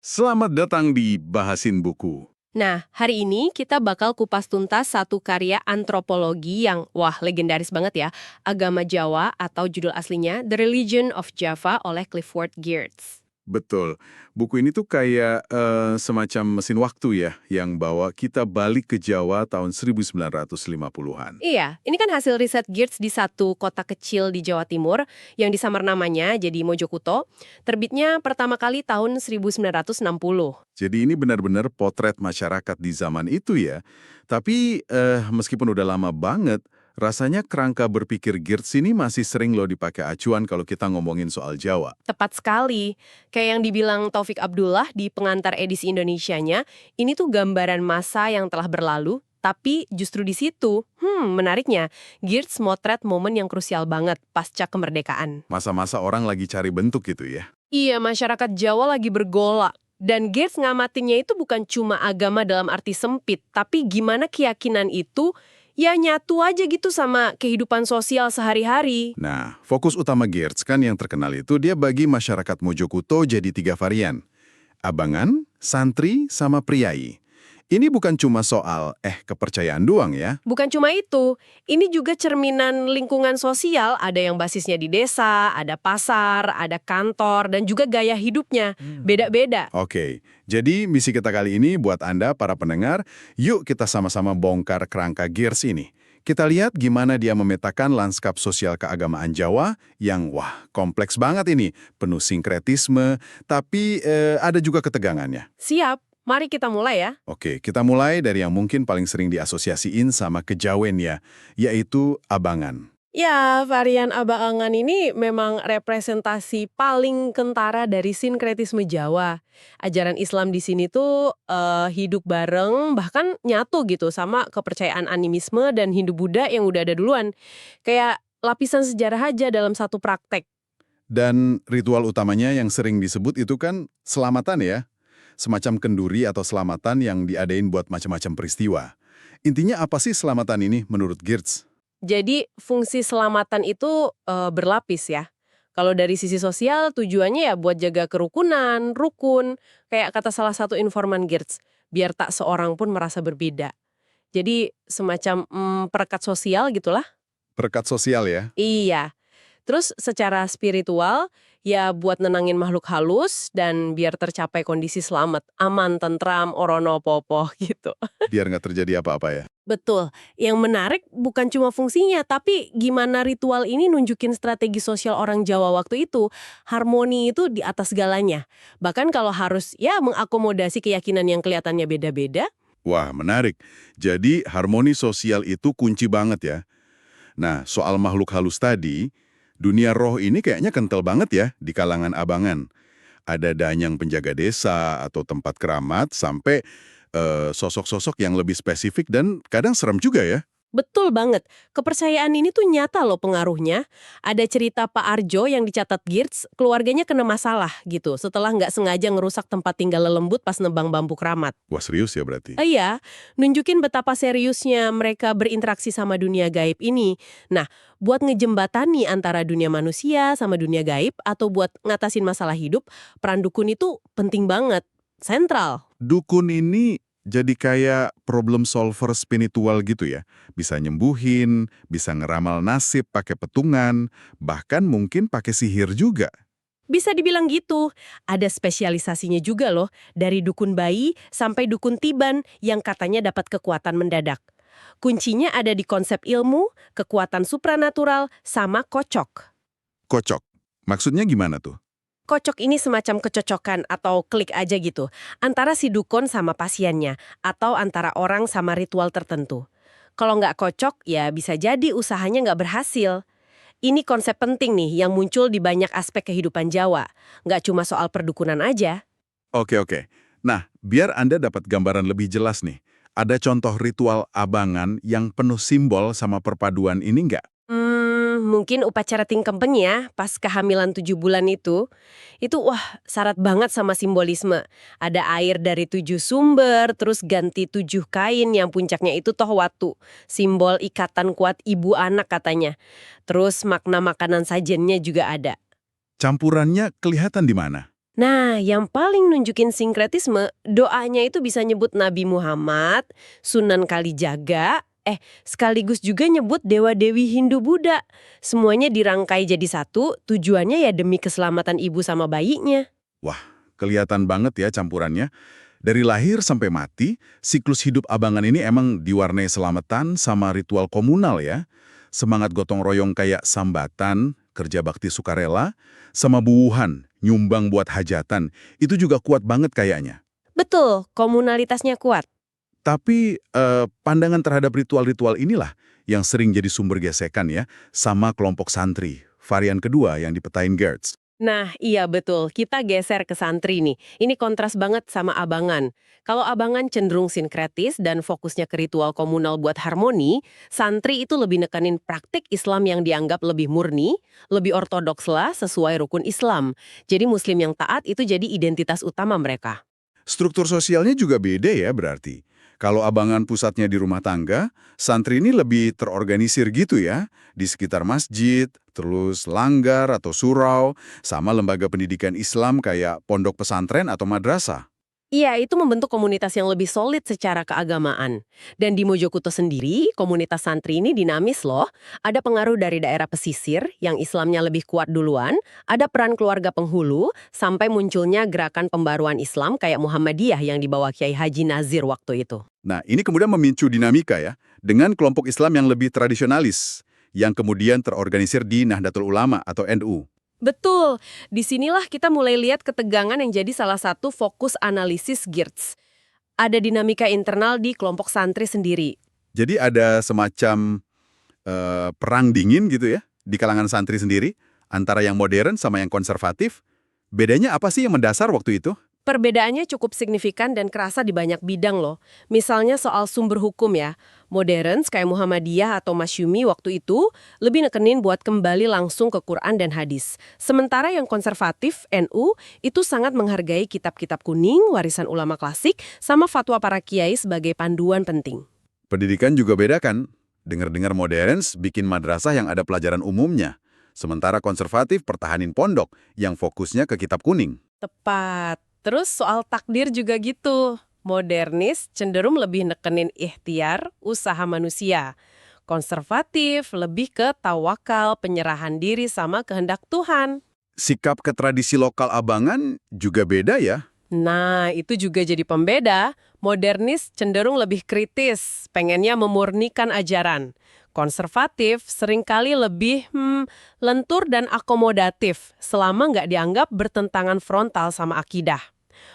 Selamat datang di Bahasin Buku. Nah, hari ini kita bakal kupas tuntas satu karya antropologi yang, wah, legendaris banget ya. Agama Jawa atau judul aslinya The Religion of Java oleh Clifford Geertz. Betul, buku ini tuh kayak semacam mesin waktu ya, yang bawa kita balik ke Jawa tahun 1950-an. Iya, ini kan hasil riset Geertz di satu kota kecil di Jawa Timur yang disamar namanya jadi Mojokuto. Terbitnya pertama kali tahun 1960. Jadi ini benar-benar potret masyarakat di zaman itu ya. Tapi meskipun udah lama banget, rasanya kerangka berpikir Geertz ini masih sering loh dipakai acuan kalau kita ngomongin soal Jawa. Tepat sekali. Kayak yang dibilang Taufik Abdullah di pengantar edisi Indonesianya, ini tuh gambaran masa yang telah berlalu, tapi justru di situ, menariknya, Geertz motret momen yang krusial banget pasca kemerdekaan. Masa-masa orang lagi cari bentuk gitu ya. Iya, masyarakat Jawa lagi bergolak. Dan Geertz ngamatinnya itu bukan cuma agama dalam arti sempit, tapi gimana keyakinan itu ya nyatu aja gitu sama kehidupan sosial sehari-hari. Nah, fokus utama Geertz kan yang terkenal itu dia bagi masyarakat Mojokuto jadi 3 varian. Abangan, santri, sama priai. Ini bukan cuma soal kepercayaan doang ya. Bukan cuma itu, ini juga cerminan lingkungan sosial, ada yang basisnya di desa, ada pasar, ada kantor, dan juga gaya hidupnya. Beda-beda. Oke, jadi misi kita kali ini buat Anda para pendengar, yuk kita sama-sama bongkar kerangka Geertz ini. Kita lihat gimana dia memetakan lanskap sosial keagamaan Jawa yang kompleks banget ini, penuh sinkretisme, tapi ada juga ketegangannya. Siap, mari kita mulai ya. Oke, kita mulai dari yang mungkin paling sering diasosiasiin sama kejawen ya, yaitu abangan. Ya, varian abangan ini memang representasi paling kentara dari sinkretisme Jawa. Ajaran Islam di sini tuh hidup bareng, bahkan nyatu gitu sama kepercayaan animisme dan Hindu-Buddha yang udah ada duluan. Kayak lapisan sejarah aja dalam satu praktek. Dan ritual utamanya yang sering disebut itu kan selamatan ya, semacam kenduri atau selamatan yang diadain buat macam-macam peristiwa. Intinya apa sih selamatan ini menurut Geertz? Jadi fungsi selamatan itu berlapis ya. Kalau dari sisi sosial tujuannya ya buat jaga kerukunan, rukun, kayak kata salah satu informan Geertz, biar tak seorang pun merasa berbeda. Jadi semacam perekat sosial gitulah. Perekat sosial ya? Iya. Terus secara spiritual ya buat nenangin makhluk halus dan biar tercapai kondisi selamat, aman, tentram, orono, popo gitu. Biar nggak terjadi apa-apa ya? Betul. Yang menarik bukan cuma fungsinya, tapi gimana ritual ini nunjukin strategi sosial orang Jawa waktu itu. Harmoni itu di atas segalanya. Bahkan kalau harus ya mengakomodasi keyakinan yang kelihatannya beda-beda. Wah, menarik. Jadi harmoni sosial itu kunci banget ya. Nah, soal makhluk halus tadi, dunia roh ini kayaknya kental banget ya di kalangan abangan. Ada danyang penjaga desa atau tempat keramat sampai sosok-sosok yang lebih spesifik dan kadang serem juga ya. Betul banget. Kepercayaan ini tuh nyata loh pengaruhnya. Ada cerita Pak Arjo yang dicatat Geertz, keluarganya kena masalah gitu setelah nggak sengaja ngerusak tempat tinggal lelembut pas nebang bambu keramat. Wah, serius ya berarti? Iya, nunjukin betapa seriusnya mereka berinteraksi sama dunia gaib ini. Nah, buat ngejembatani antara dunia manusia sama dunia gaib atau buat ngatasin masalah hidup, peran dukun itu penting banget, sentral. Dukun ini jadi kayak problem solver spiritual gitu ya. Bisa nyembuhin, bisa ngeramal nasib pakai petungan, bahkan mungkin pakai sihir juga. Bisa dibilang gitu, ada spesialisasinya juga loh, dari dukun bayi sampai dukun tiban yang katanya dapat kekuatan mendadak. Kuncinya ada di konsep ilmu, kekuatan supranatural, sama kocok. Kocok. Maksudnya gimana tuh? Kocok ini semacam kecocokan atau klik aja gitu, antara si dukun sama pasiennya, atau antara orang sama ritual tertentu. Kalau nggak kocok, ya bisa jadi usahanya nggak berhasil. Ini konsep penting nih yang muncul di banyak aspek kehidupan Jawa. Nggak cuma soal perdukunan aja. Oke. Nah, biar Anda dapat gambaran lebih jelas nih, ada contoh ritual abangan yang penuh simbol sama perpaduan ini nggak? Mungkin upacara tingkempeng ya, pas kehamilan 7 bulan itu. Itu wah syarat banget sama simbolisme. Ada air dari 7 sumber, terus ganti 7 kain yang puncaknya itu toh watu. Simbol ikatan kuat ibu anak katanya. Terus makna makanan sajennya juga ada. Campurannya kelihatan di mana? Nah, yang paling nunjukin sinkretisme, doanya itu bisa nyebut Nabi Muhammad, Sunan Kalijaga, sekaligus juga nyebut dewa-dewi Hindu-Buddha. Semuanya dirangkai jadi satu, tujuannya ya demi keselamatan ibu sama bayinya. Wah, kelihatan banget ya campurannya. Dari lahir sampai mati, siklus hidup abangan ini emang diwarnai selamatan sama ritual komunal ya. Semangat gotong royong kayak sambatan, kerja bakti sukarela, sama buuhan, nyumbang buat hajatan, itu juga kuat banget kayaknya. Betul, komunalitasnya kuat. Tapi pandangan terhadap ritual-ritual inilah yang sering jadi sumber gesekan ya, sama kelompok santri, varian kedua yang dipetain Gertz. Nah, iya betul. Kita geser ke santri nih. Ini kontras banget sama abangan. Kalau abangan cenderung sinkretis dan fokusnya ke ritual komunal buat harmoni, santri itu lebih nekanin praktik Islam yang dianggap lebih murni, lebih ortodoks lah sesuai rukun Islam. Jadi muslim yang taat itu jadi identitas utama mereka. Struktur sosialnya juga beda ya berarti. Kalau abangan pusatnya di rumah tangga, santri ini lebih terorganisir gitu ya, di sekitar masjid, terus langgar atau surau, sama lembaga pendidikan Islam kayak pondok pesantren atau madrasah. Iya, itu membentuk komunitas yang lebih solid secara keagamaan. Dan di Mojokuto sendiri, komunitas santri ini dinamis loh. Ada pengaruh dari daerah pesisir, yang Islamnya lebih kuat duluan, ada peran keluarga penghulu, sampai munculnya gerakan pembaruan Islam kayak Muhammadiyah yang dibawa Kiai Haji Nazir waktu itu. Nah, ini kemudian memicu dinamika ya, dengan kelompok Islam yang lebih tradisionalis, yang kemudian terorganisir di Nahdlatul Ulama atau NU. Betul, disinilah kita mulai lihat ketegangan yang jadi salah satu fokus analisis Geertz. Ada dinamika internal di kelompok santri sendiri. Jadi ada semacam perang dingin gitu ya, di kalangan santri sendiri, antara yang modern sama yang konservatif. Bedanya apa sih yang mendasar waktu itu? Perbedaannya cukup signifikan dan kerasa di banyak bidang loh. Misalnya soal sumber hukum ya. Modern kayak Muhammadiyah atau Masyumi waktu itu lebih nekenin buat kembali langsung ke Quran dan hadis. Sementara yang konservatif, NU, itu sangat menghargai kitab-kitab kuning, warisan ulama klasik, sama fatwa para kiai sebagai panduan penting. Pendidikan juga beda kan? Dengar-dengar modern bikin madrasah yang ada pelajaran umumnya. Sementara konservatif pertahanin pondok yang fokusnya ke kitab kuning. Tepat. Terus soal takdir juga gitu. Modernis cenderung lebih nekenin ikhtiar, usaha manusia. Konservatif lebih ke tawakal, penyerahan diri sama kehendak Tuhan. Sikap ke tradisi lokal abangan juga beda ya? Nah, itu juga jadi pembeda. Modernis cenderung lebih kritis, pengennya memurnikan ajaran. Konservatif seringkali lebih lentur dan akomodatif, selama nggak dianggap bertentangan frontal sama akidah.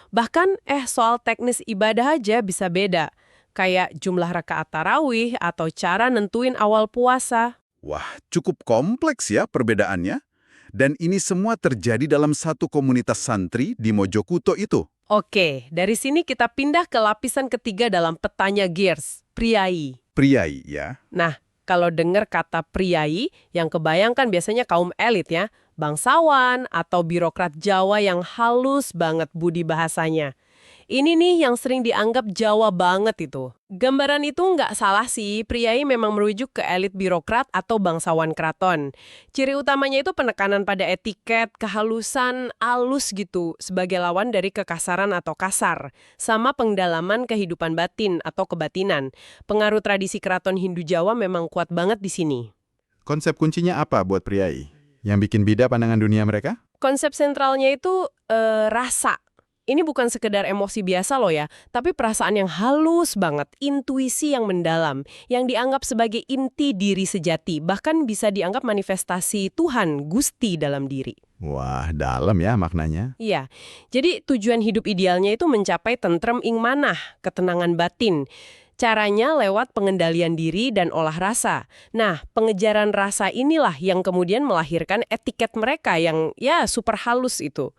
Bahkan, soal teknis ibadah aja bisa beda, kayak jumlah rakaat tarawih atau cara nentuin awal puasa. Wah, cukup kompleks ya perbedaannya. Dan ini semua terjadi dalam satu komunitas santri di Mojokuto itu. Oke, dari sini kita pindah ke lapisan ketiga dalam petanya Geertz, priai. Priai ya. Nah, kalau dengar kata priai, yang kebayangkan biasanya kaum elit ya, bangsawan atau birokrat Jawa yang halus banget budi bahasanya. Ini nih yang sering dianggap Jawa banget itu. Gambaran itu nggak salah sih, priai memang merujuk ke elit birokrat atau bangsawan keraton. Ciri utamanya itu penekanan pada etiket, kehalusan, alus gitu, sebagai lawan dari kekasaran atau kasar, sama pendalaman kehidupan batin atau kebatinan. Pengaruh tradisi keraton Hindu Jawa memang kuat banget di sini. Konsep kuncinya apa buat priai? Yang bikin beda pandangan dunia mereka? Konsep sentralnya itu rasa. Ini bukan sekedar emosi biasa loh ya, tapi perasaan yang halus banget, intuisi yang mendalam, yang dianggap sebagai inti diri sejati, bahkan bisa dianggap manifestasi Tuhan, Gusti dalam diri. Wah, dalam ya maknanya. Iya, jadi tujuan hidup idealnya itu mencapai tentrem ing manah, ketenangan batin. Caranya lewat pengendalian diri dan olah rasa. Nah, pengejaran rasa inilah yang kemudian melahirkan etiket mereka yang ya super halus itu.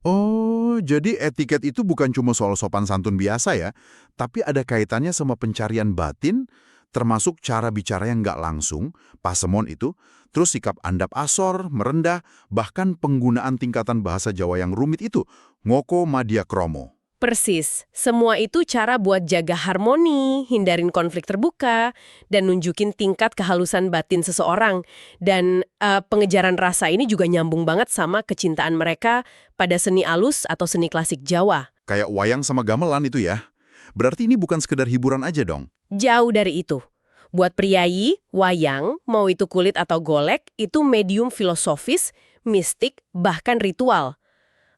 Oh, jadi etiket itu bukan cuma soal sopan santun biasa ya, tapi ada kaitannya sama pencarian batin, termasuk cara bicara yang nggak langsung, pasemon itu, terus sikap andap asor, merendah, bahkan penggunaan tingkatan bahasa Jawa yang rumit itu, ngoko madya kromo. Persis, semua itu cara buat jaga harmoni, hindarin konflik terbuka, dan nunjukin tingkat kehalusan batin seseorang. Dan pengejaran rasa ini juga nyambung banget sama kecintaan mereka pada seni alus atau seni klasik Jawa. Kayak wayang sama gamelan itu ya. Berarti ini bukan sekedar hiburan aja dong. Jauh dari itu. Buat priayi, wayang, mau itu kulit atau golek, itu medium filosofis, mistik, bahkan ritual.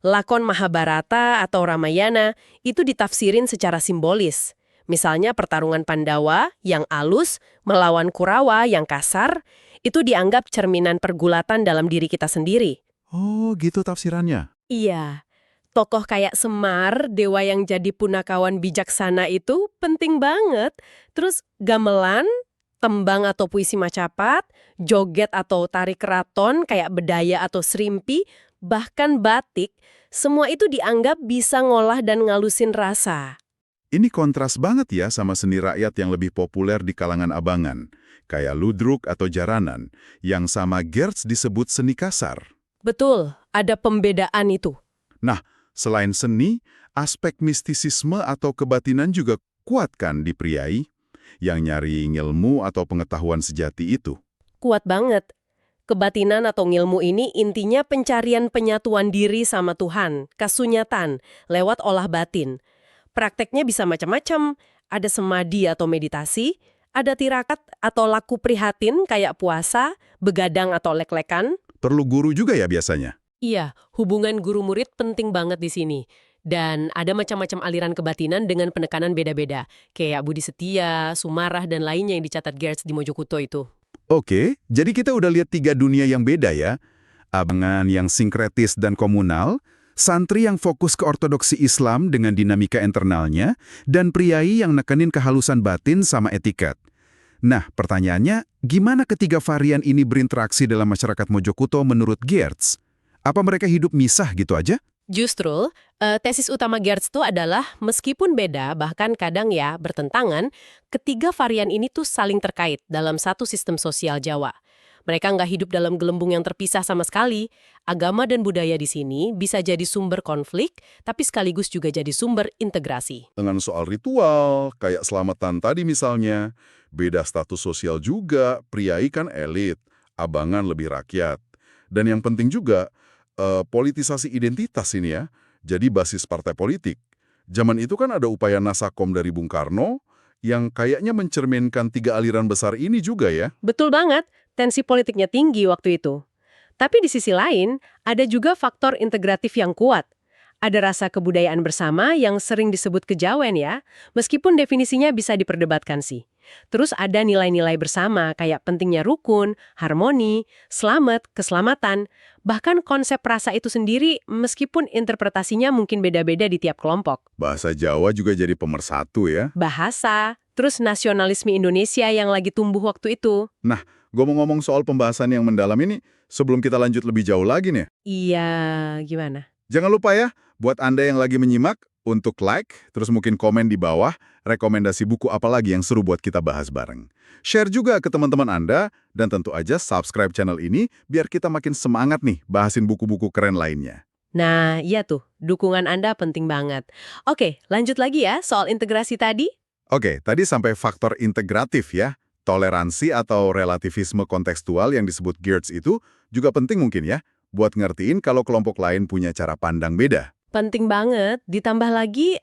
Lakon Mahabharata atau Ramayana itu ditafsirin secara simbolis. Misalnya pertarungan Pandawa yang alus melawan Kurawa yang kasar, itu dianggap cerminan pergulatan dalam diri kita sendiri. Oh, gitu tafsirannya. Iya, tokoh kayak Semar, dewa yang jadi punakawan bijaksana itu penting banget. Terus gamelan, tembang atau puisi Macapat, joget atau tari keraton kayak bedaya atau serimpi, bahkan batik, semua itu dianggap bisa ngolah dan ngalusin rasa. Ini kontras banget ya sama seni rakyat yang lebih populer di kalangan abangan, kayak ludruk atau jaranan, yang sama Geertz disebut seni kasar. Betul, ada pembedaan itu. Nah, selain seni, aspek mistisisme atau kebatinan juga kuat kan di priai, yang nyari ilmu atau pengetahuan sejati itu. Kuat banget. Kebatinan atau ngilmu ini intinya pencarian penyatuan diri sama Tuhan, kasunyatan, lewat olah batin. Prakteknya bisa macam-macam, ada semadi atau meditasi, ada tirakat atau laku prihatin kayak puasa, begadang atau lek-lekan. Perlu guru juga ya biasanya? Iya, hubungan guru-murid penting banget di sini. Dan ada macam-macam aliran kebatinan dengan penekanan beda-beda, kayak Budi Setia, Sumarah, dan lainnya yang dicatat Geertz di Mojokuto itu. Oke, jadi kita udah lihat 3 dunia yang beda ya. Abangan yang sinkretis dan komunal, santri yang fokus ke ortodoksi Islam dengan dinamika internalnya, dan priai yang nekenin kehalusan batin sama etiket. Nah, pertanyaannya, gimana ketiga varian ini berinteraksi dalam masyarakat Mojokuto menurut Geertz? Apa mereka hidup misah gitu aja? Justru, tesis utama Geertz itu adalah meskipun beda, bahkan kadang ya bertentangan, ketiga varian ini tuh saling terkait dalam satu sistem sosial Jawa. Mereka nggak hidup dalam gelembung yang terpisah sama sekali. Agama dan budaya di sini bisa jadi sumber konflik, tapi sekaligus juga jadi sumber integrasi. Dengan soal ritual, kayak selamatan tadi misalnya, beda status sosial juga, priai kan elit, abangan lebih rakyat. Dan yang penting juga, politisasi identitas ini ya, jadi basis partai politik. Zaman itu kan ada upaya Nasakom dari Bung Karno, yang kayaknya mencerminkan 3 aliran besar ini juga ya. Betul banget, tensi politiknya tinggi waktu itu. Tapi di sisi lain, ada juga faktor integratif yang kuat. Ada rasa kebudayaan bersama yang sering disebut kejawen ya, meskipun definisinya bisa diperdebatkan sih. Terus ada nilai-nilai bersama kayak pentingnya rukun, harmoni, selamat, keselamatan, bahkan konsep rasa itu sendiri meskipun interpretasinya mungkin beda-beda di tiap kelompok. Bahasa Jawa juga jadi pemersatu ya. Bahasa, terus nasionalisme Indonesia yang lagi tumbuh waktu itu. Nah, ngomong-ngomong soal pembahasan yang mendalam ini, sebelum kita lanjut lebih jauh lagi nih, Iya, gimana? jangan lupa ya, buat Anda yang lagi menyimak, untuk like, terus mungkin komen di bawah, rekomendasi buku apa lagi yang seru buat kita bahas bareng. Share juga ke teman-teman Anda, dan tentu aja subscribe channel ini, biar kita makin semangat nih bahasin buku-buku keren lainnya. Nah, iya tuh, dukungan Anda penting banget. Oke, lanjut lagi ya soal integrasi tadi. Oke, tadi sampai faktor integratif ya. Toleransi atau relativisme kontekstual yang disebut Geertz itu juga penting mungkin ya, buat ngertiin kalau kelompok lain punya cara pandang beda. Penting banget, ditambah lagi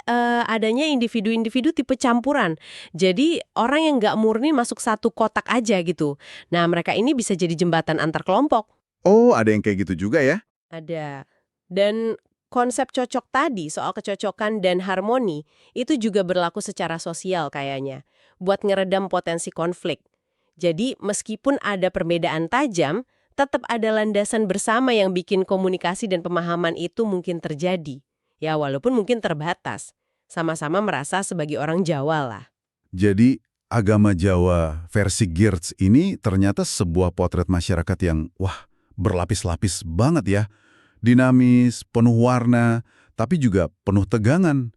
adanya individu-individu tipe campuran. Jadi orang yang nggak murni masuk satu kotak aja gitu. Nah, mereka ini bisa jadi jembatan antar kelompok. Oh, ada yang kayak gitu juga ya? Ada. Dan konsep cocok tadi soal kecocokan dan harmoni itu juga berlaku secara sosial kayaknya. Buat ngeredam potensi konflik. Jadi meskipun ada perbedaan tajam, tetap ada landasan bersama yang bikin komunikasi dan pemahaman itu mungkin terjadi. Ya walaupun mungkin terbatas. Sama-sama merasa sebagai orang Jawa lah. Jadi, agama Jawa versi Geertz ini ternyata sebuah potret masyarakat yang, wah, berlapis-lapis banget ya. Dinamis, penuh warna, tapi juga penuh tegangan.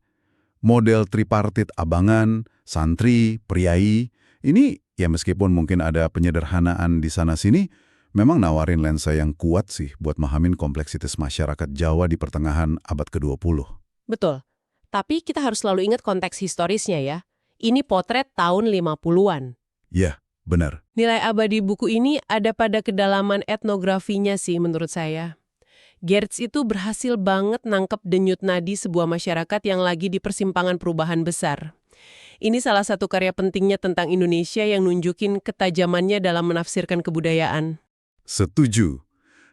Model tripartit abangan, santri, priai, ini ya meskipun mungkin ada penyederhanaan di sana-sini, memang nawarin lensa yang kuat sih buat mahamin kompleksitas masyarakat Jawa di pertengahan abad ke-20. Betul. Tapi kita harus selalu ingat konteks historisnya ya. Ini potret tahun 50-an. Ya, benar. Nilai abadi buku ini ada pada kedalaman etnografinya sih menurut saya. Geertz itu berhasil banget nangkep denyut nadi sebuah masyarakat yang lagi di persimpangan perubahan besar. Ini salah satu karya pentingnya tentang Indonesia yang nunjukin ketajamannya dalam menafsirkan kebudayaan. Setuju.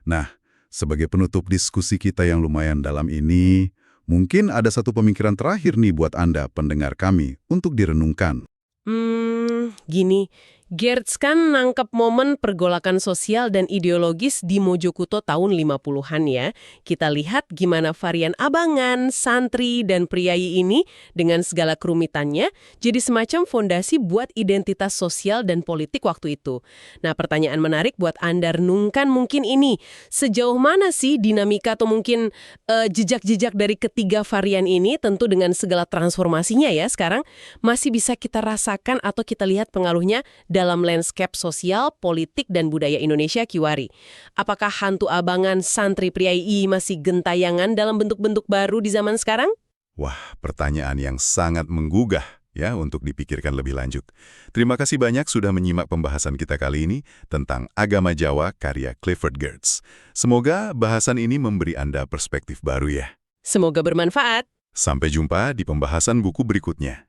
Nah, sebagai penutup diskusi kita yang lumayan dalam ini, mungkin ada satu pemikiran terakhir nih buat Anda, pendengar kami, untuk direnungkan. Gini, Geertz kan nangkep momen pergolakan sosial dan ideologis di Mojokuto tahun 50-an ya. Kita lihat gimana varian abangan, santri, dan priai ini dengan segala kerumitannya jadi semacam fondasi buat identitas sosial dan politik waktu itu. Nah, pertanyaan menarik buat Anda renungkan mungkin ini. Sejauh mana sih dinamika atau mungkin jejak-jejak dari ketiga varian ini, tentu dengan segala transformasinya ya sekarang, masih bisa kita rasakan atau kita lihat pengaruhnya dalam landscape sosial, politik, dan budaya Indonesia Kiwari. Apakah hantu abangan santri priai masih gentayangan dalam bentuk-bentuk baru di zaman sekarang? Wah, pertanyaan yang sangat menggugah ya untuk dipikirkan lebih lanjut. Terima kasih banyak sudah menyimak pembahasan kita kali ini tentang Agama Jawa karya Clifford Geertz. Semoga bahasan ini memberi Anda perspektif baru ya. Semoga bermanfaat. Sampai jumpa di pembahasan buku berikutnya.